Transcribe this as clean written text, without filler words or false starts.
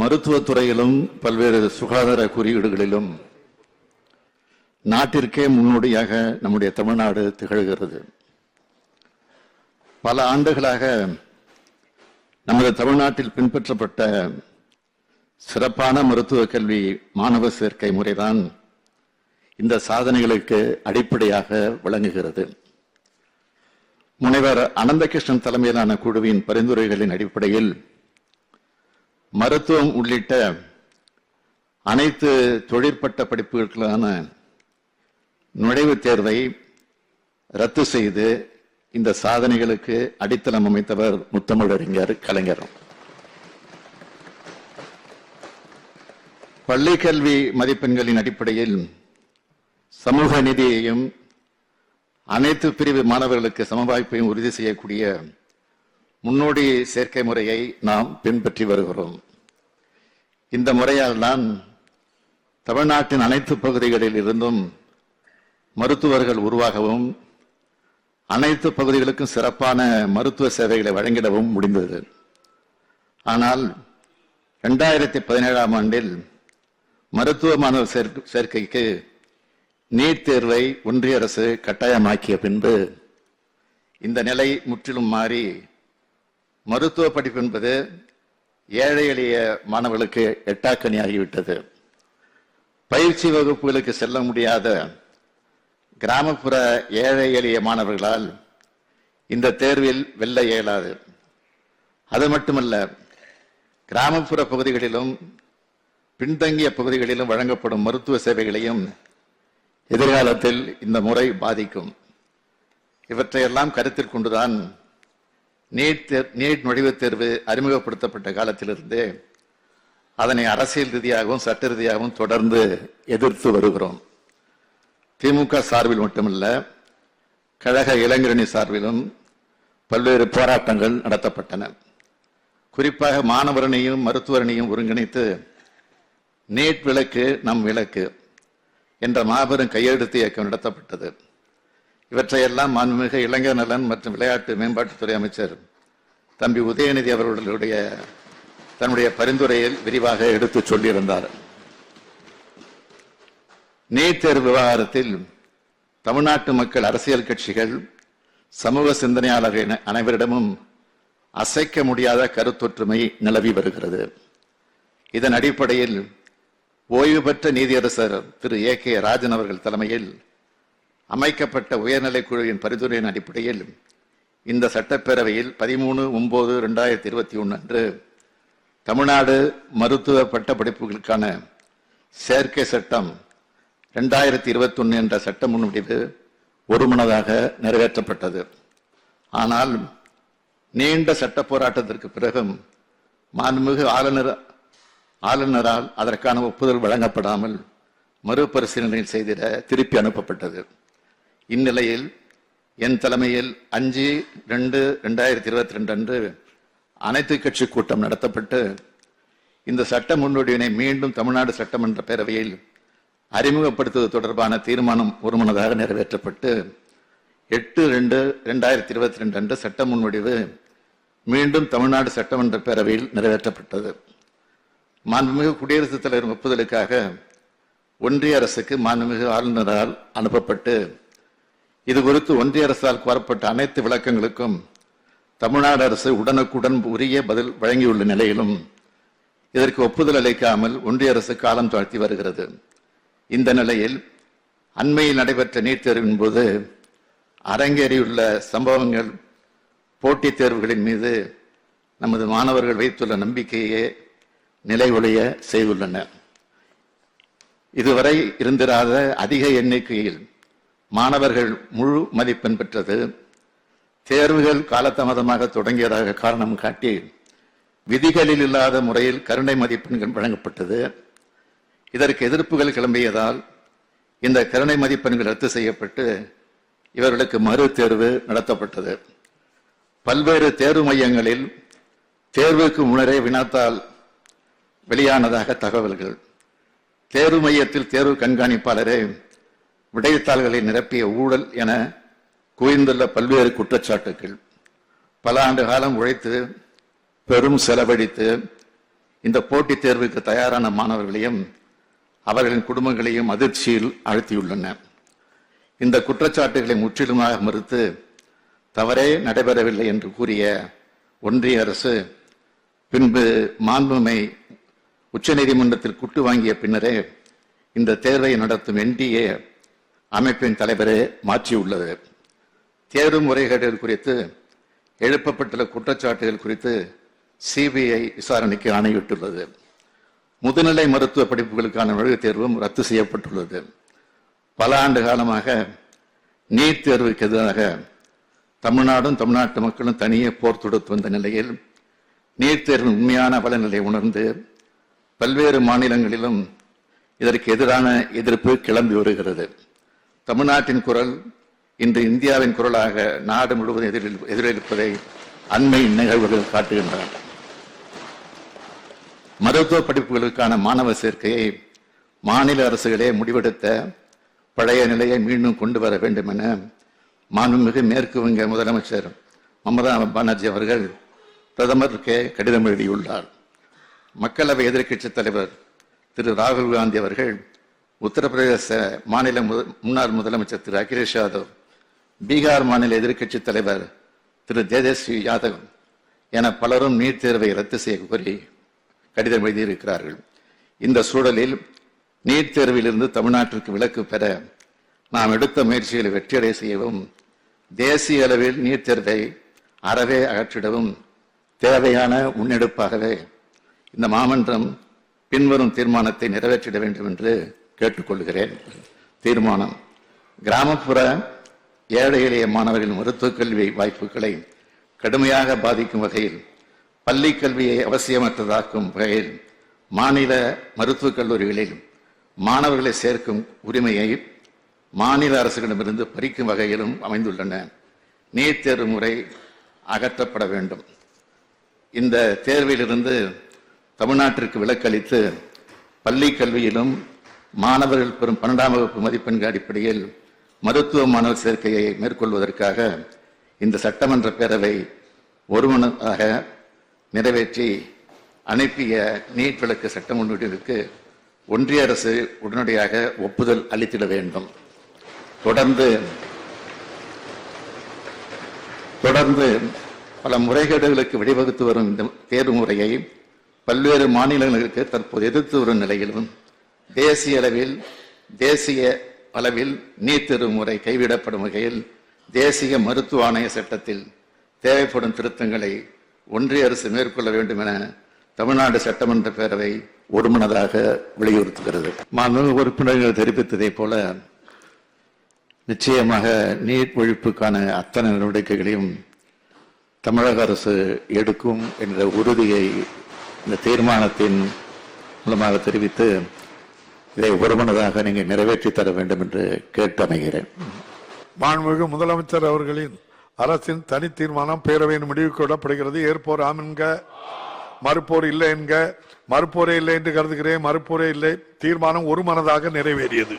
மருத்துவத்துறையிலும் பல்வேறு சுகாதார குறியீடுகளிலும் நாட்டிற்கே முன்னோடியாக நம்முடைய தமிழ்நாடு திகழ்கிறது. பல ஆண்டுகளாக நமது தமிழ்நாட்டில் பின்பற்றப்பட்ட சிறப்பான மருத்துவ கல்வி மாணவ சேர்க்கை முறைதான் இந்த சாதனைகளுக்கு அடிப்படையாக விளங்குகிறது. முனைவர் அனந்தகிருஷ்ணன் தலைமையிலான குழுவின் பரிந்துரைகளின் அடிப்படையில் மருத்துவம் உள்ளிட்ட அனைத்து தொழிற்பட்ட படிப்புகளுக்கான நுழைவுத் தேர்வை ரத்து செய்து இந்த சாதனைகளுக்கு அடித்தளம் அமைத்தவர் முத்தமிழறிஞர் கலைஞர். பள்ளி கல்வி மதிப்பெண்களின் அடிப்படையில் சமூக நீதியையும் அனைத்து பிரிவு மாணவர்களுக்கு சமவாய்ப்பையும் உறுதி செய்யக்கூடிய முன்னோடி சேர்க்கை முறையை நாம் பின்பற்றி வருகிறோம். இந்த முறையால் தான் தமிழ்நாட்டின் அனைத்து பகுதிகளில் இருந்தும் மருத்துவர்கள் உருவாகவும் அனைத்து பகுதிகளுக்கும் சிறப்பான மருத்துவ சேவைகளை வழங்கிடவும் முடிந்தது. ஆனால் 2017ஆம் ஆண்டில் மருத்துவ மாணவர் சேர்க்கைக்கு நீட் தேர்வை ஒன்றிய அரசு கட்டாயமாக்கிய பின்பு இந்த நிலை முற்றிலும் மாறி மருத்துவ படிப்பு என்பது ஏழை எளிய மாணவர்களுக்கு எட்டாக்கனியாகிவிட்டது. பயிற்சி வகுப்புகளுக்கு செல்ல முடியாத கிராமப்புற ஏழை எளிய மாணவர்களால் இந்த தேர்வில் வெல்ல இயலாது. அது மட்டுமல்ல, கிராமப்புற பகுதிகளிலும் பின்தங்கிய பகுதிகளிலும் வழங்கப்படும் மருத்துவ சேவைகளையும் எதிர்காலத்தில் இந்த முறை பாதிக்கும். இவற்றையெல்லாம் கருத்தில் கொண்டுதான் நீட் நுழைவுத் தேர்வு அறிமுகப்படுத்தப்பட்ட காலத்திலிருந்தே அதனை அரசியல் ரீதியாகவும் சட்ட ரீதியாகவும் தொடர்ந்து எதிர்த்து வருகிறோம். திமுக சார்பில் மட்டுமல்ல, கழக இளைஞரணி சார்பிலும் பல்வேறு போராட்டங்கள் நடத்தப்பட்டன. குறிப்பாக மாணவரணியும் மருத்துவரணியும் ஒருங்கிணைத்து நீட் விலக்கு நம் விலக்கு என்ற மாபெரும் கையெழுத்து இயக்கம் நடத்தப்பட்டது. இவற்றையெல்லாம் மாண்புமிகு இளைஞர் நலன் மற்றும் விளையாட்டு மேம்பாட்டுத்துறை அமைச்சர் தம்பி உதயநிதி அவர்களுடைய தன்னுடைய பரிந்துரையில் விரிவாக எடுத்து சொல்லியிருந்தார். நீட் தேர்வு விவகாரத்தில் தமிழ்நாட்டு மக்கள், அரசியல் கட்சிகள், சமூக சிந்தனையாளர்கள் அனைவரிடமும் அசைக்க முடியாத கருத்தொற்றுமை நிலவி வருகிறது. இதன் அடிப்படையில் ஓய்வு பெற்ற நீதியரசர் திரு A.K. ராஜன் அவர்கள் தலைமையில் அமைக்கப்பட்ட உயர்நிலைக் குழுவின் பரிந்துரையின் அடிப்படையில் இந்த சட்டப்பேரவையில் 13/9/2021 அன்று தமிழ்நாடு மருத்துவ பட்ட படிப்புகளுக்கான சேர்க்கை சட்டம் 2021 என்ற சட்ட முன்வடிவு ஒருமனதாக நிறைவேற்றப்பட்டது. ஆனால் நீண்ட சட்ட போராட்டத்திற்கு பிறகும் மாண்புமிகு ஆளுநரால் அதற்கான ஒப்புதல் வழங்கப்படாமல் மறுபரிசீலனை செய்திட திருப்பி அனுப்பப்பட்டது. இந்நிலையில் என் தலைமையில் 5/2/2022 அன்று அனைத்து கட்சி கூட்டம் நடத்தப்பட்டு இந்த சட்ட முன்வடிவினை மீண்டும் தமிழ்நாடு சட்டமன்ற பேரவையில் அறிமுகப்படுத்துவது தொடர்பான தீர்மானம் ஒருமனதாக நிறைவேற்றப்பட்டு 8/2/2022 அன்று சட்ட முன்வடிவு மீண்டும் தமிழ்நாடு சட்டமன்ற பேரவையில் நிறைவேற்றப்பட்டது. மாண்புமிகு குடியரசுத் தலைவர் ஒப்புதலுக்காக ஒன்றிய அரசுக்கு மாண்புமிகு ஆளுநரால் அனுப்பப்பட்டு இது குறித்து ஒன்றிய அரசால் கோரப்பட்ட அனைத்து விளக்கங்களுக்கும் தமிழ்நாடு அரசு உடனுக்குடன் உரிய பதில் வழங்கியுள்ள நிலையிலும் இதற்கு ஒப்புதல் அளிக்காமல் ஒன்றிய அரசு காலம் தாழ்த்தி வருகிறது. இந்த நிலையில் அண்மையில் நடைபெற்ற நீட் தேர்வின் போது அரங்கேறியுள்ள சம்பவங்கள் போட்டித் தேர்வுகளின் மீது நமது மாணவர்கள் வைத்துள்ள நம்பிக்கையே நிலைகுலைய செய்துள்ளன. இதுவரை இருந்திராத அதிக எண்ணிக்கையில் மாணவர்கள் முழு மதிப்பெண் பெற்றது, தேர்வுகள் காலதாமதமாக தொடங்கியதாக காரணம் காட்டி விதிகளில் இல்லாத முறையில் கருணை மதிப்பெண்கள் வழங்கப்பட்டது. இதற்கு எதிர்ப்புகள் கிளம்பியதால் இந்த கருணை மதிப்பெண்கள் ரத்து செய்யப்பட்டு இவர்களுக்கு மறு தேர்வு நடத்தப்பட்டது. பல்வேறு தேர்வு மையங்களில் தேர்வுக்கு முன்னரே வினாத்தால் வெளியானதாக தகவல்கள். தேர்வு மையத்தில் தேர்வு கண்காணிப்பாளரே விடைத்தாள்களை நிரப்பிய ஊழல் என குவிந்துள்ள பல்வேறு குற்றச்சாட்டுகள். பல ஆண்டு காலம் உழைத்து பெரும் செலவழித்து இந்த போட்டித் தேர்வுக்கு தயாரான மாணவர்களையும் அவர்களின் குடும்பங்களையும் அதிர்ச்சியில் ஆழ்த்தியுள்ளன. இந்த குற்றச்சாட்டுகளை முற்றிலுமாக மறுத்து தவறே நடைபெறவில்லை என்று கூறிய ஒன்றிய அரசு பின்பு மாண்புமை உச்சநீதிமன்றத்தில் குட்டு வாங்கிய பின்னரே இந்த தேர்வை நடத்தும் NTA அமைப்பின் தலைவரே மாற்றியுள்ளது. தேர்வு முறைகேடுகள் குறித்து எழுப்பப்பட்டுள்ள குற்றச்சாட்டுகள் குறித்து CBI விசாரணைக்கு ஆணையிட்டுள்ளது. முதுநிலை மருத்துவ படிப்புகளுக்கான நுழைவுத் தேர்வும் ரத்து செய்யப்பட்டுள்ளது. பல ஆண்டு காலமாக நீட் தேர்வுக்கு எதிராக தமிழ்நாடும் தமிழ்நாட்டு மக்களும் தனியே போர் தொடுத்து வந்த நிலையில் நீட் தேர்வின் உண்மையான பலநிலை உணர்ந்து பல்வேறு மாநிலங்களிலும் இதற்கு எதிரான எதிர்ப்பு கிளம்பி வருகிறது. தமிழ்நாட்டின் குரல் இன்று இந்தியாவின் குரலாக நாடு முழுவதும் எதிரொலிப்பதை அண்மை நிகழ்வுகள் காட்டுகின்றன. மருத்துவ படிப்புகளுக்கான மாணவர் சேர்க்கையை மாநில அரசுகளே முடிவெடுத்த பழைய நிலையை மீண்டும் கொண்டு வர வேண்டும் என மாண்புமிகு மேற்கு வங்க முதலமைச்சர் மமதா பானர்ஜி அவர்கள் பிரதமருக்கு கடிதம் எழுதியுள்ளார். மக்களவை எதிர்க்கட்சித் தலைவர் திரு ராகுல் காந்தி அவர்கள், உத்தரப்பிரதேச மாநில முன்னாள் முதலமைச்சர் திரு அகிலேஷ் யாதவ், பீகார் மாநில எதிர்க்கட்சித் தலைவர் திரு தேஜஸ்வி யாதவ் என பலரும் நீட் தேர்வை ரத்து செய்ய கோரி கடிதம் எழுதியிருக்கிறார்கள். இந்த சூழலில் நீட் தேர்விலிருந்து தமிழ்நாட்டிற்கு விலக்கு பெற நாம் எடுத்த முயற்சிகளை வெற்றியடை செய்யவும் தேசிய அளவில் நீட் தேர்வை அறவே அகற்றிடவும் தேவையான முன்னெடுப்பாகவே இந்த மாமன்றம் பின்வரும் தீர்மானத்தை நிறைவேற்றிட வேண்டும் என்று கேட்டுக்கொள்கிறேன். தீர்மானம்: கிராமப்புற ஏழை எளிய மாணவர்களின் மருத்துவக் கல்வி வாய்ப்புகளை கடுமையாக பாதிக்கும் வகையில் பள்ளி கல்வியை அவசியமற்றதாக்கும் வகையில் மாநில மருத்துவக் கல்லூரிகளில் மாணவர்களை சேர்க்கும் உரிமையை மாநில அரசுகளிடமிருந்து பறிக்கும் வகையிலும் அமைந்துள்ளன. நீட் தேர்வு முறை அகற்றப்பட வேண்டும். இந்த தேர்விலிருந்து தமிழ்நாட்டிற்கு விலக்களித்து பள்ளி கல்வியிலும் மாணவர்கள் பெறும் 12ஆம் வகுப்பு மதிப்பெண்கள் அடிப்படையில் மருத்துவ மாணவர் சேர்க்கையை மேற்கொள்வதற்காக இந்த சட்டமன்ற பேரவை ஒருமனதாக நிறைவேற்றி அனுப்பிய நீட் விலக்கு சட்ட முன்வடிவுக்கு ஒன்றிய அரசு உடனடியாக ஒப்புதல் அளித்திட வேண்டும். தொடர்ந்து பல முறைகேடுகளுக்கு வழிவகுத்து வரும் இந்த தேர்வு முறையை பல்வேறு மாநிலங்களுக்கு தற்போது எதிர்த்து வரும் நிலையிலும் தேசிய அளவில் நீட் தேர்வு முறை கைவிடப்படும் வகையில் தேசிய மருத்துவ ஆணைய சட்டத்தில் தேவைப்படும் திருத்தங்களை ஒன்றிய அரசு மேற்கொள்ள வேண்டும் என தமிழ்நாடு சட்டமன்ற பேரவை ஒருமனதாக வலியுறுத்துகிறது. மாண்புமிகு உறுப்பினர்கள் தெரிவித்ததை போல நிச்சயமாக நீட் ஒழிப்புக்கான அத்தனை நடவடிக்கைகளையும் தமிழக அரசு எடுக்கும் என்ற உறுதியை இந்த தீர்மானத்தின் மூலமாக தெரிவித்து இதை ஒருமனதாக நீங்கள் நிறைவேற்றி தர வேண்டும் என்று கேட்டு அமைகிறேன். மாண்புமிகு முதலமைச்சர் அவர்களின் அரசின் தனி தீர்மானம் பேரவையின் முடிவுக்கு விடப்படுகிறது. ஏற்போர் ஆம் என்க, மறுப்போர் இல்லை என்க. மறுப்போரே இல்லை என்று கருதுகிறேன். மறுப்போரே இல்லை. தீர்மானம் ஒருமனதாக நிறைவேறியது.